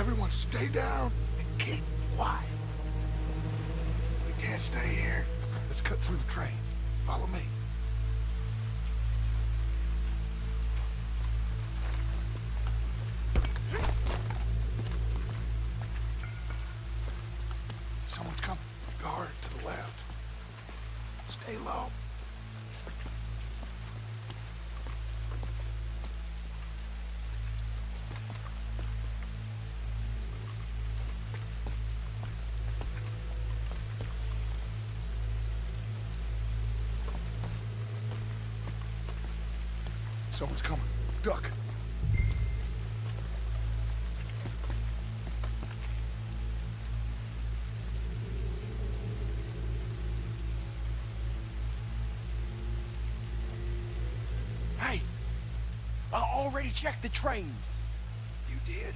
Everyone stay down and keep quiet. We can't stay here. Let's cut through the train. Follow me. Someone's coming. Guard to the left. Stay low. Someone's coming. Duck. Hey! I already checked the trains. You did?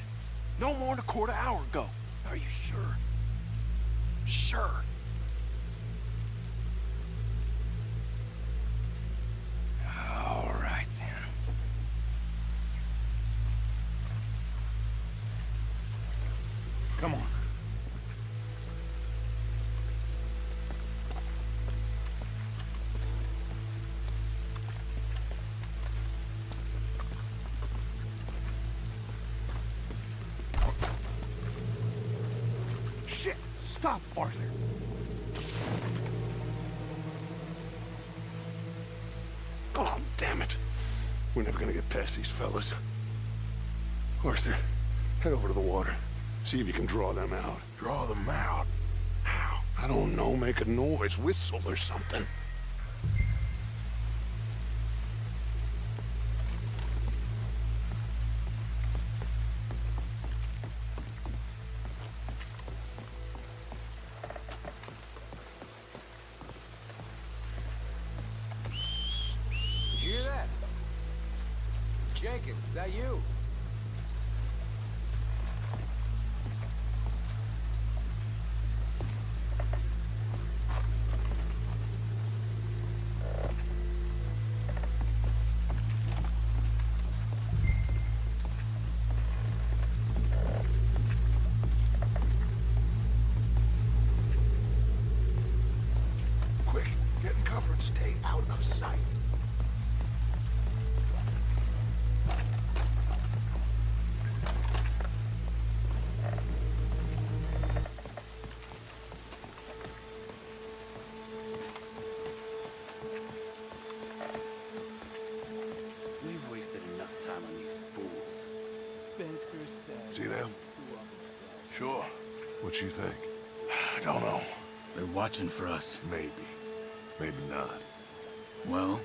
No more than a quarter hour ago. Are you sure? Sure. All right, then. Come on. Shit! Stop, Arthur! Oh, damn it. We're never gonna get past these fellas. Arthur, head over to the water. See if you can draw them out. Draw them out. How? I don't know, make a noise, whistle or something. Did you hear that? Jenkins, is that you? Quick, get in cover and stay out of sight. We've wasted enough time on these fools. Spencer said. See them? Sure. What you think? I don't know. They're watching for us. Maybe. Maybe not. Well,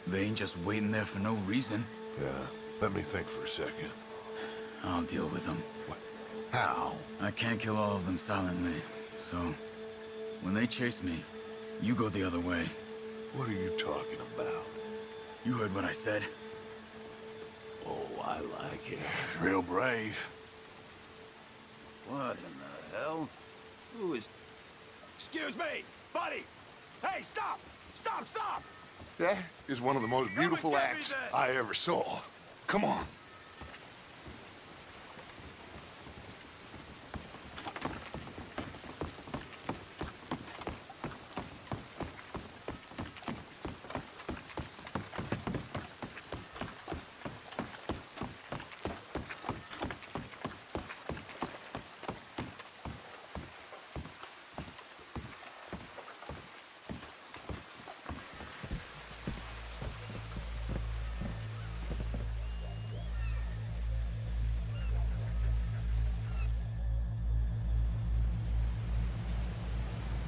they ain't just waiting there for no reason. Yeah. Let me think for a second. I'll deal with them. What? How? I can't kill all of them silently, so when they chase me, you go the other way. What are you talking about? You heard what I said. Oh, I like it. Real brave. What in the hell? Who is... Excuse me! Buddy! Hey, stop! Stop, stop! That is one of the most beautiful get me acts then. I ever saw. Come on.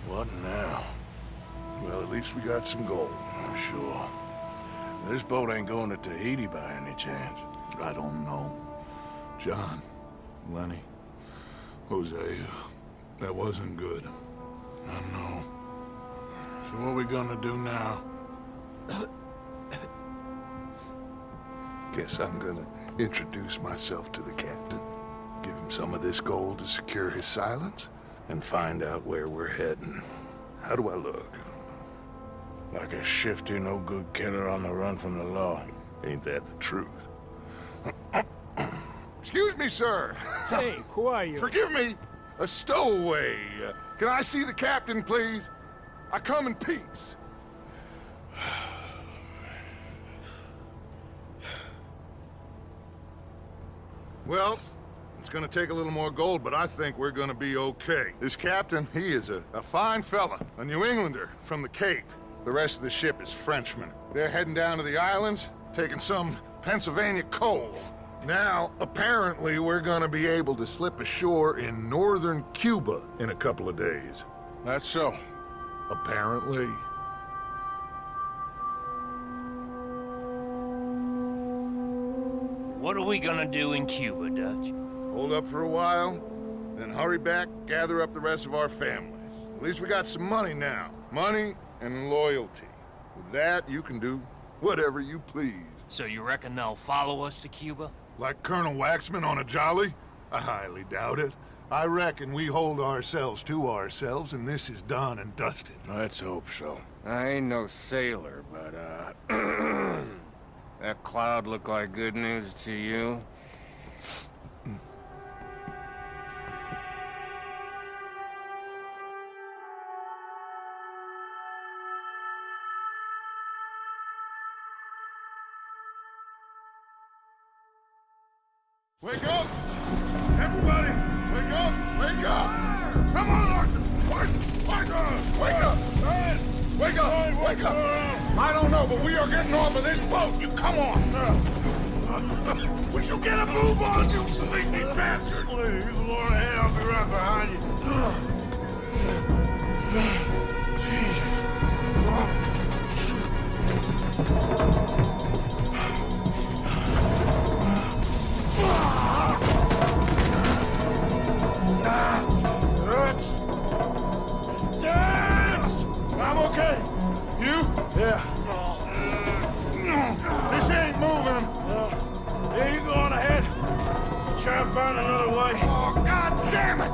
What now? Well, at least we got some gold. I'm sure. This boat ain't going to Tahiti by any chance. I don't know. John, Lenny, Hosea, that wasn't good. I know. So what we gonna do now? Guess I'm gonna introduce myself to the captain. Give him some of this gold to secure his silence, and find out where we're heading. How do I look? Like a shifty, no-good killer on the run from the law. Ain't that the truth? Excuse me! me, sir. Hey, who are you? Forgive me. A stowaway. Can I see the captain, please? I come in peace. Well, it's gonna take a little more gold, but I think we're gonna be okay. This captain, he is a fine fella, a New Englander from the Cape. The rest of the ship is Frenchmen. They're heading down to the islands, taking some Pennsylvania coal. Now, apparently, we're gonna be able to slip ashore in northern Cuba in a couple of days. That's so. Apparently. What are we gonna do in Cuba, Dutch? Hold up for a while, then hurry back, gather up the rest of our family. At least we got some money now. Money and loyalty. With that, you can do whatever you please. So you reckon they'll follow us to Cuba? Like Colonel Waxman on a jolly? I highly doubt it. I reckon we hold ourselves to ourselves, and this is done and dusted. Let's hope so. I ain't no sailor, but, that cloud look like good news to you? Wake up! Everybody! Wake up! Wake up! Come on, Arthur! Wake up! Wake up! Wake up! Wake up! I don't know, but we are getting off of this boat. You come on! Would you get a move on, you sleepy bastard? Please, you go ahead. I'll be right behind you. Jesus. I'm okay. You? Yeah. This ain't moving. Yeah, you go on ahead. Try and find another way. Oh, God damn it!